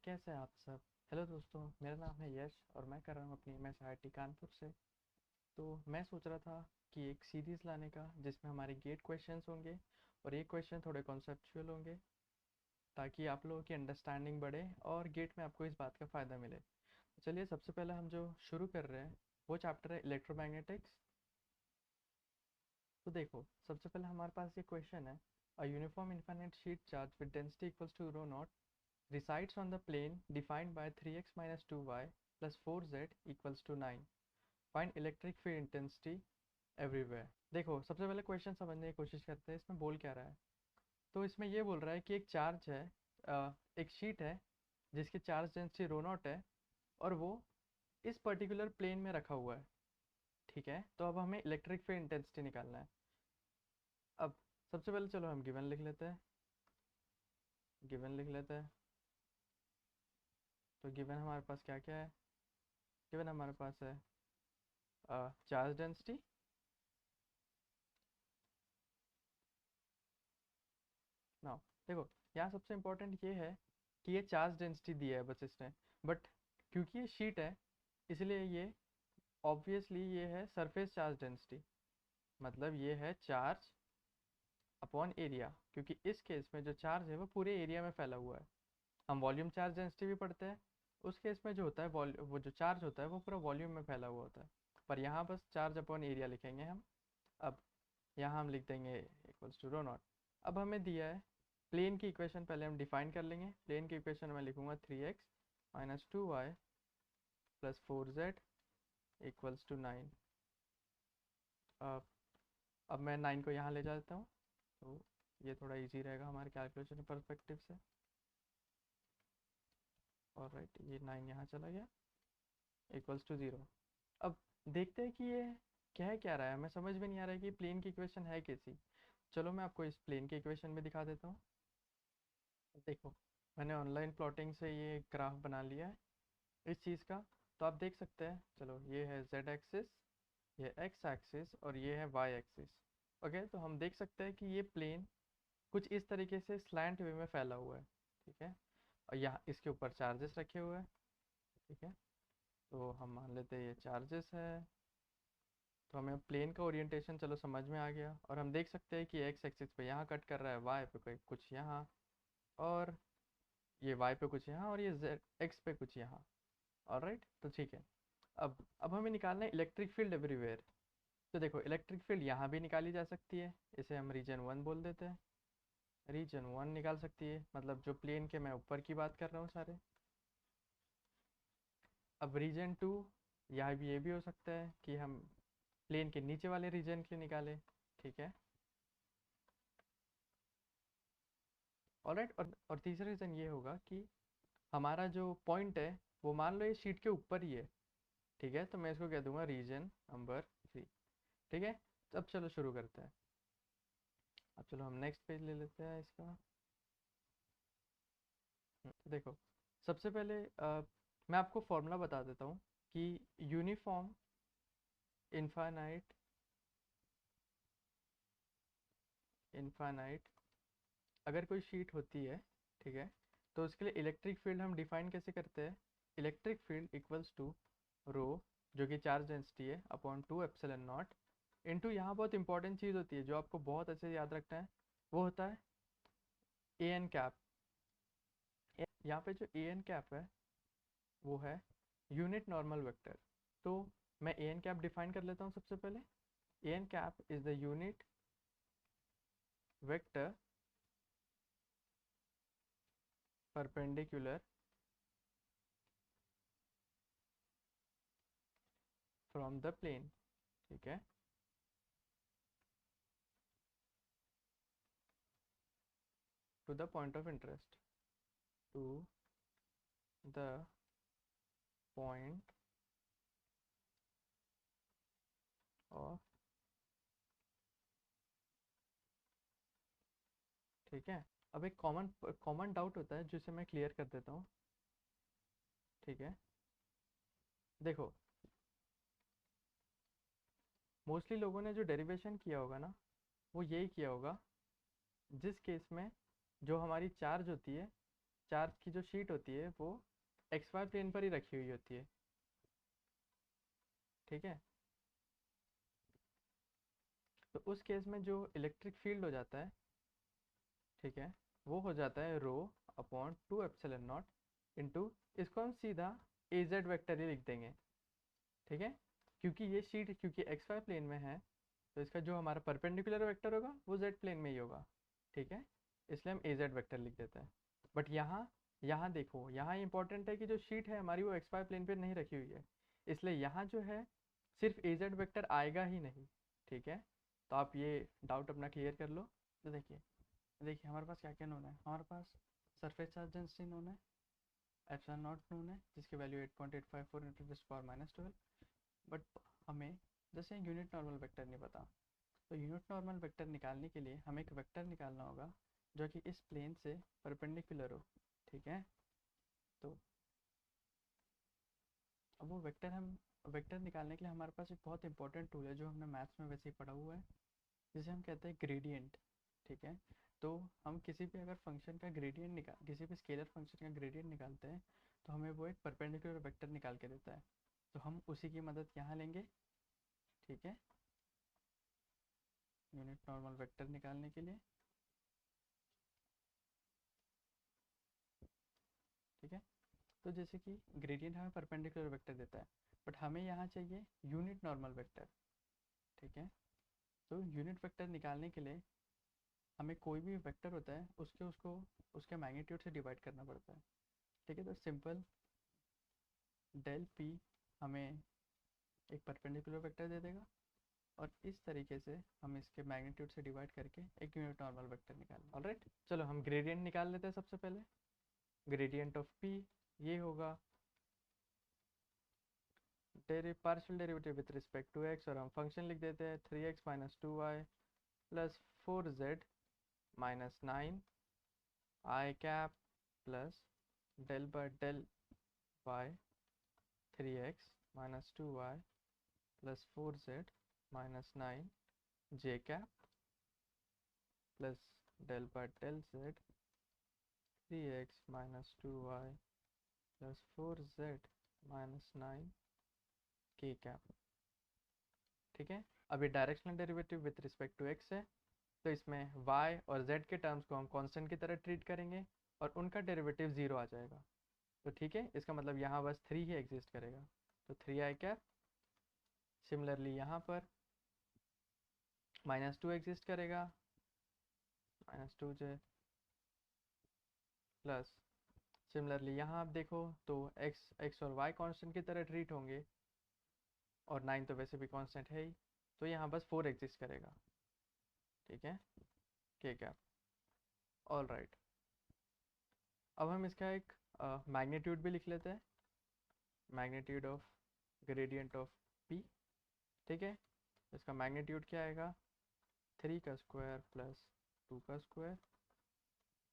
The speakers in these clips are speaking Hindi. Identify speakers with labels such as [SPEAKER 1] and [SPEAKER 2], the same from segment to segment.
[SPEAKER 1] कैसे हैं आप सब। हेलो दोस्तों, मेरा नाम है यश और मैं कर रहा हूँ अपनी MSIT कानपुर से। तो मैं सोच रहा था कि एक सीरीज़ लाने का जिसमें हमारे गेट क्वेश्चंस होंगे और ये क्वेश्चन थोड़े कॉन्सेप्चुअल होंगे, ताकि आप लोगों की अंडरस्टैंडिंग बढ़े और गेट में आपको इस बात का फ़ायदा मिले। तो चलिए, सबसे पहले हम जो शुरू कर रहे हैं वो चैप्टर है इलेक्ट्रोमैग्नेटिक्स। तो देखो, सबसे पहले हमारे पास ये क्वेश्चन है, a uniform infinite sheet charge with density equals to rho naught resides on the plane defined by 3x minus 2y plus 4z equals to 9. Find electric field intensity everywhere. देखो, सबसे पहले क्वेश्चन समझने की कोशिश करते हैं इसमें बोल क्या रहा है। तो इसमें ये बोल रहा है कि एक चार्ज है, एक शीट है जिसकी चार्ज डेंसिटी रो नॉट है और वो इस पर्टिकुलर प्लेन में रखा हुआ है। ठीक है, तो अब हमें इलेक्ट्रिक फील्ड इंटेंसिटी निकालना है। अब सबसे पहले चलो हम गिवन लिख लेते हैं। गिवन लिख लेते हैं। तो गिवन हमारे पास क्या क्या है। गिवन हमारे पास है चार्ज डेंसिटी, ना देखो, यहाँ सबसे इम्पोर्टेंट ये है कि ये चार्ज डेंसिटी दिया है बस इसने, बट क्योंकि ये शीट है इसलिए ये ऑब्वियसली ये है सरफेस चार्ज डेंसिटी, मतलब ये है चार्ज अपॉन एरिया, क्योंकि इस केस में जो चार्ज है वो पूरे एरिया में फैला हुआ है। हम वॉल्यूम चार्ज डेंसिटी भी पढ़ते हैं, उस केस में जो होता है वो जो चार्ज होता है वो पूरा वॉल्यूम में फैला हुआ होता है, पर यहाँ बस चार्ज अपॉन एरिया लिखेंगे हम। अब यहाँ हम लिख देंगे इक्वल्स टू रो नॉट। अब हमें दिया है प्लेन की इक्वेशन, पहले हम डिफाइन कर लेंगे। प्लेन की इक्वेशन में लिखूंगा 3x minus 2y plus 4z equals to 9। अब मैं 9 को यहाँ ले जाता हूँ, तो ये थोड़ा इजी रहेगा हमारे कैलकुलेशन परस्पेक्टिव से। और राइट, ये 9 यहाँ चला गया इक्वल्स टू 0। अब देखते हैं कि ये क्या रहा है, हमें समझ में नहीं आ रहा है कि प्लेन की इक्वेशन है कैसी। चलो मैं आपको इस प्लेन की इक्वेशन में दिखा देता हूँ। देखो, मैंने ऑनलाइन प्लॉटिंग से ये ग्राफ बना लिया है इस चीज़ का। तो आप देख सकते हैं, चलो ये है z एक्सिस, ये x एक्सिस और ये है y एक्सिस। ओके, तो हम देख सकते हैं कि ये प्लेन कुछ इस तरीके से स्लैंट वे में फैला हुआ है। ठीक है, और यहाँ इसके ऊपर चार्जेस रखे हुए हैं। ठीक है, तो हम मान लेते हैं ये चार्जेस है। तो हमें प्लेन का ओरिएंटेशन चलो समझ में आ गया, और हम देख सकते हैं कि x एक्सिस पे यहाँ कट कर रहा है, y पे कोई कुछ यहाँ, और ये y पे कुछ यहाँ, और ये z x पे कुछ यहाँ। ऑलराइट, तो ठीक है। अब हमें निकालना है इलेक्ट्रिक फील्ड एवरीवेयर। तो देखो, इलेक्ट्रिक फील्ड यहाँ भी निकाली जा सकती है, इसे हम रीजन 1 बोल देते हैं। रीजन 1 निकाल सकती है, मतलब जो प्लेन के मैं ऊपर की बात कर रहा हूँ सारे। अब रीजन 2, यहाँ भी ये भी हो सकता है कि हम प्लेन के नीचे वाले रीजन के लिए निकालें। ठीक है, ऑलराइट। और तीसरा रीज़न ये होगा कि हमारा जो पॉइंट है वो मान लो ये शीट के ऊपर ही है। ठीक है, तो मैं इसको कह दूंगा रीजन नंबर 3। ठीक है, तो अब चलो शुरू करते हैं। अब चलो हम नेक्स्ट पेज ले लेते हैं इसका। तो देखो, सबसे पहले मैं आपको फॉर्मूला बता देता हूँ कि यूनिफॉर्म इनफाइनाइट इनफाइनाइट अगर कोई शीट होती है, ठीक है, तो उसके लिए इलेक्ट्रिक फील्ड हम डिफाइन कैसे करते हैं। इलेक्ट्रिक फील्ड इक्वल्स टू रो, जो कि चार्ज डेंसिटी है, अपॉन 2 एप्सिलॉन नॉट इनटू, यहाँ बहुत इंपॉर्टेंट चीज़ होती है जो आपको बहुत अच्छे से याद रखना है, वो होता है ए एन कैप। यहाँ पे जो ए एन कैप है वो है यूनिट नॉर्मल वेक्टर। तो मैं ए एन कैप डिफाइन कर लेता हूँ सबसे पहले। A n cap is the unit vector perpendicular from the plane. ठीक है, to the point of interest, to the point of, ठीक है। अब एक कॉमन कॉमन डाउट होता है जिसे मैं क्लियर कर देता हूँ। ठीक है, देखो, मोस्टली लोगों ने जो डेरिवेशन किया होगा ना, वो यही किया होगा जिस केस में जो हमारी चार्ज होती है चार्ज की जो शीट होती है वो एक्स वाई प्लेन पर ही रखी हुई होती है, ठीक है। तो उस केस में जो इलेक्ट्रिक फील्ड हो जाता है, ठीक है, वो हो जाता है rho upon 2 epsilon naught into, इसको हम सीधा ए जेड वेक्टर ही लिख देंगे, ठीक है। क्योंकि ये शीट क्योंकि एक्स वाई प्लेन में है, तो इसका जो हमारा परपेंडिकुलर वेक्टर होगा वो जेड प्लेन में ही होगा, ठीक है। इसलिए हम ए जेड वेक्टर लिख देते हैं। बट यहाँ यहाँ देखो, यहाँ इंपॉर्टेंट है कि जो शीट है हमारी वो एक्स वाई प्लेन पे नहीं रखी हुई है, इसलिए यहाँ जो है सिर्फ ए जेड वेक्टर आएगा ही नहीं, ठीक है। तो आप ये डाउट अपना क्लियर कर लो। तो देखिए देखिए हमारे पास क्या क्या नोन है, हमारे पास सरफेस चार्ज डेंसिटी नोन है, एप्सिलॉन नॉट नोन है जिसकी value 8.854 into ten power -12। But हमें जैसे यूनिट नॉर्मल वेक्टर नहीं पता, तो यूनिट नॉर्मल वेक्टर निकालने के लिए हमें एक वेक्टर निकालना होगा जो कि इस प्लेन से परपेंडिकुलर हो, ठीक है। तो अब वो वेक्टर हम वेक्टर निकालने के लिए हमारे पास एक बहुत इंपॉर्टेंट टूल है जो हमने मैथ्स में वैसे ही पढ़ा हुआ है, जिसे हम कहते हैं ग्रेडियंट, ठीक है। तो हम किसी भी अगर फंक्शन का ग्रेडियंट निकाल किसी भी स्केलर फंक्शन का ग्रेडियंट निकालते हैं तो हमें वो एक परपेंडिकुलर वेक्टर निकाल के देता है, तो हम उसी की मदद यहाँ लेंगे, ठीक है, यूनिट नॉर्मल वेक्टर निकालने के लिए, ठीक है। तो जैसे कि ग्रेडियंट हमें परपेंडिकुलर वेक्टर देता है, बट हमें यहाँ चाहिए यूनिट नॉर्मल वेक्टर, ठीक है। तो यूनिट वेक्टर निकालने के लिए हमें कोई भी वेक्टर होता है उसके मैग्नीट्यूड से डिवाइड करना पड़ता है, ठीक है। तो सिंपल डेल पी हमें एक परपेंडिकुलर वेक्टर दे देगा, और इस तरीके से हम इसके मैग्नीट्यूड से डिवाइड करके एक यूनिट नॉर्मल वेक्टर निकालें। ऑलराइट, चलो हम ग्रेडियंट निकाल लेते हैं। सबसे पहले ग्रेडियंट ऑफ पी ये होगा partial derivative with respect to x, और हम फंक्शन लिख देते हैं 3x minus 2y plus 4z minus 9 I cap plus del by del y 3x minus 2y plus 4z minus 9 j cap plus del by del z 3x minus 2y plus 4z minus 9 k cap, ठीक है। अब ये directional derivative with respect to x है, तो इसमें y और z के टर्म्स को हम कांस्टेंट की तरह ट्रीट करेंगे और उनका डेरिवेटिव 0 आ जाएगा, तो ठीक है। इसका मतलब यहाँ बस 3 ही एग्जिस्ट करेगा, तो 3i कैप। सिमिलरली यहाँ पर -2 एग्जिस्ट करेगा, -2j प्लस, सिमिलरली यहाँ आप देखो तो x और y कांस्टेंट की तरह ट्रीट होंगे, और 9 तो वैसे भी कांस्टेंट है ही, तो यहाँ बस 4 एग्जिस्ट करेगा, ठीक है, k कैप। ऑल राइट, अब हम इसका एक मैग्नीट्यूड भी लिख लेते हैं, magnitude of gradient of p, ठीक है। इसका मैग्नीट्यूड क्या आएगा, 3 का स्क्वायर प्लस 2 का स्क्वायर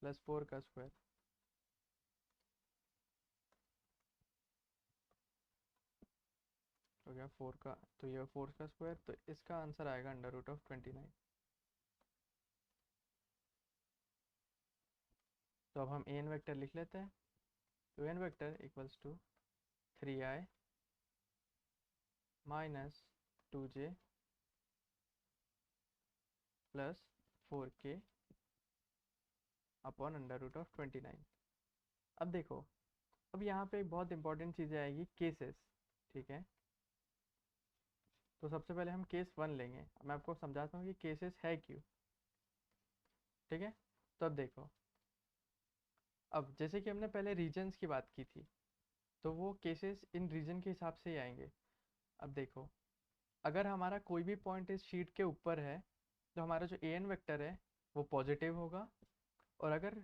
[SPEAKER 1] प्लस 4 का स्क्वायर, हो गया 4 का, तो ये 4 का स्क्वायर, तो इसका आंसर आएगा √29। तो अब हम एन वेक्टर लिख लेते हैं, तो n vector equals to 3i minus 2j plus 4k upon √29। अब देखो, अब यहाँ पे एक बहुत इंपॉर्टेंट चीज़ें आएगी, केसेस, ठीक है। तो सबसे पहले हम केस 1 लेंगे, मैं आपको समझाता हूँ कि केसेस है क्यों, ठीक है। तो अब देखो, अब जैसे कि हमने पहले रीजन्स की बात की थी, तो वो केसेस इन रीजन के हिसाब से ही आएंगे। अब देखो, अगर हमारा कोई भी पॉइंट इस शीट के ऊपर है तो हमारा जो एन वेक्टर है वो पॉजिटिव होगा, और अगर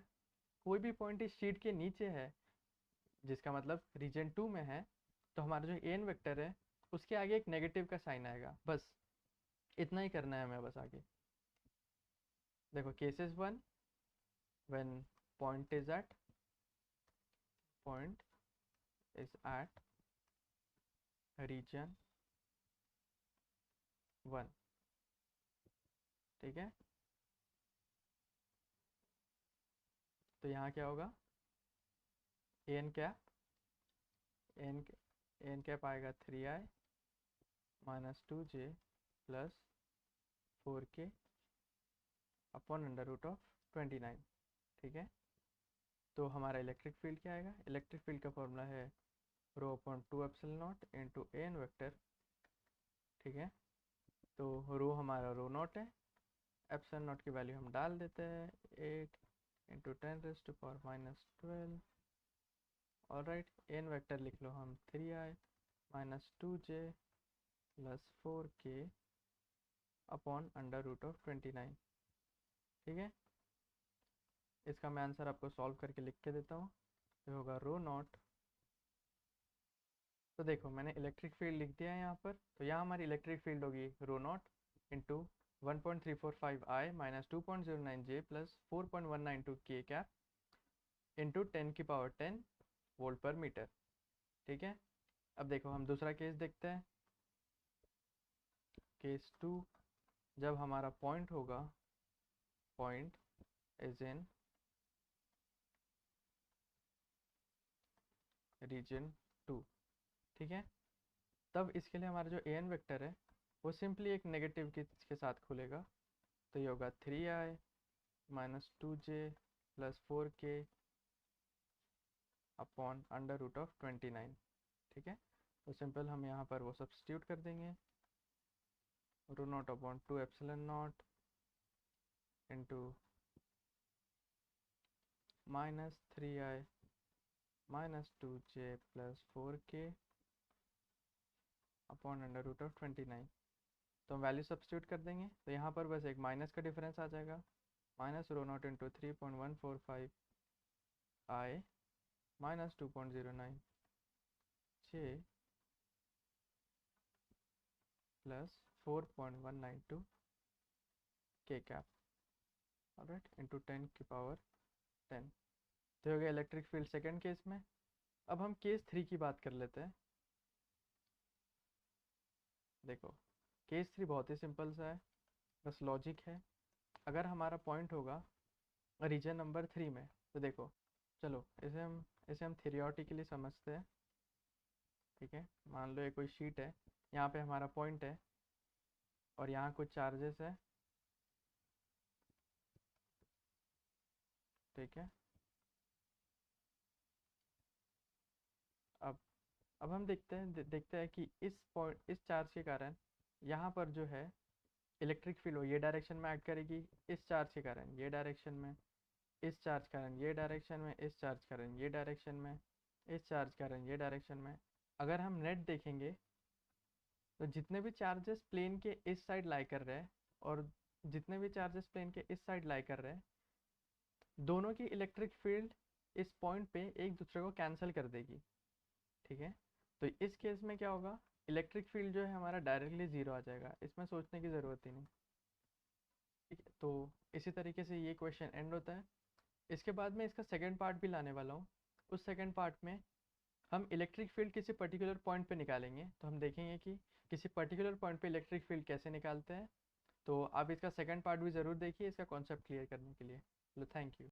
[SPEAKER 1] कोई भी पॉइंट इस शीट के नीचे है जिसका मतलब रीजन 2 में है, तो हमारा जो एन वेक्टर है उसके आगे एक नेगेटिव का साइन आएगा। बस इतना ही करना है हमें, बस आगे देखो, cases 1 when point is at region 1, ठीक है। तो यहाँ क्या होगा, एन कैप एन कैप आएगा 3i minus 2j plus 4k upon under root of 29। ठीक है, तो हमारा इलेक्ट्रिक फील्ड क्या आएगा? इलेक्ट्रिक फील्ड का फॉर्मूला है rho upon 2 epsilon naught into n vector. ठीक है, तो रो हमारा रो नॉट है, एप्सिलॉन नॉट की वैल्यू हम डाल देते हैं 8 into 10⁻⁻12। All right, n vector लिख लो हम 3i minus 2j plus 4k upon under root of 29। ठीक है, इसका मैं आंसर आपको सॉल्व करके लिख के देता हूँ। ये होगा रो नॉट। तो देखो मैंने इलेक्ट्रिक फील्ड लिख दिया है यहाँ पर, तो यहाँ हमारी इलेक्ट्रिक फील्ड होगी rho naught into 1.345i minus 2.09j plus 4.192k cap into 10⁻10 volt per metre. ठीक है, अब देखो हम दूसरा केस देखते हैं। केस 2, जब हमारा पॉइंट होगा, पॉइंट इज इन रीजन 2। ठीक है, तब इसके लिए हमारा जो एन वेक्टर है वो सिंपली एक नेगेटिव के साथ खुलेगा, तो ये होगा 3i minus 2j plus 4k upon under root of 29। ठीक है, तो सिंपल हम यहाँ पर वो सब्स्टिट्यूट कर देंगे, rho naught upon 2 epsilon naught into minus 3i minus 2j plus 4k upon under root of 29। तो हम वैल्यू सब्स्टिट्यूट कर देंगे, तो यहाँ पर बस एक माइनस का डिफरेंस आ जाएगा, minus rho naught into 3.145 i minus 2.09 j plus 4.192 k cap, alright, into 10⁻10। तो हो गया इलेक्ट्रिक फील्ड सेकेंड केस में। अब हम केस 3 की बात कर लेते हैं। देखो केस 3 बहुत ही सिंपल सा है, बस लॉजिक है। अगर हमारा पॉइंट होगा रीजन नंबर 3 में, तो देखो चलो इसे हम थियोरेटिकली समझते हैं। ठीक है, मान लो ये कोई शीट है, यहाँ पे हमारा पॉइंट है और यहाँ कुछ चार्जेस है। ठीक है, अब हम देखते हैं कि इस चार्ज के कारण यहाँ पर जो है इलेक्ट्रिक फील्ड हो ये डायरेक्शन में ऐड करेगी, इस चार्ज के कारण ये डायरेक्शन में, इस चार्ज कारण ये डायरेक्शन में, इस चार्ज कारण ये डायरेक्शन में, इस चार्ज कारण ये डायरेक्शन में। अगर हम नेट देखेंगे तो जितने भी चार्जेस प्लेन के इस साइड लाई कर रहे हैं और जितने भी चार्जेस प्लेन के इस साइड लाई कर रहे हैं, दोनों की इलेक्ट्रिक फील्ड इस पॉइंट पे एक दूसरे को कैंसिल कर देगी। ठीक है, तो इस केस में क्या होगा, इलेक्ट्रिक फील्ड जो है हमारा डायरेक्टली ज़ीरो आ जाएगा, इसमें सोचने की ज़रूरत ही नहीं। ठीक है, तो इसी तरीके से ये क्वेश्चन एंड होता है। इसके बाद में इसका सेकंड पार्ट भी लाने वाला हूँ। उस सेकंड पार्ट में हम इलेक्ट्रिक फील्ड किसी पर्टिकुलर पॉइंट पे निकालेंगे, तो हम देखेंगे कि किसी पर्टिकुलर पॉइंट पे इलेक्ट्रिक फील्ड कैसे निकालते हैं। तो आप इसका सेकंड पार्ट भी ज़रूर देखिए इसका कॉन्सेप्ट क्लियर करने के लिए। चलो थैंक यू।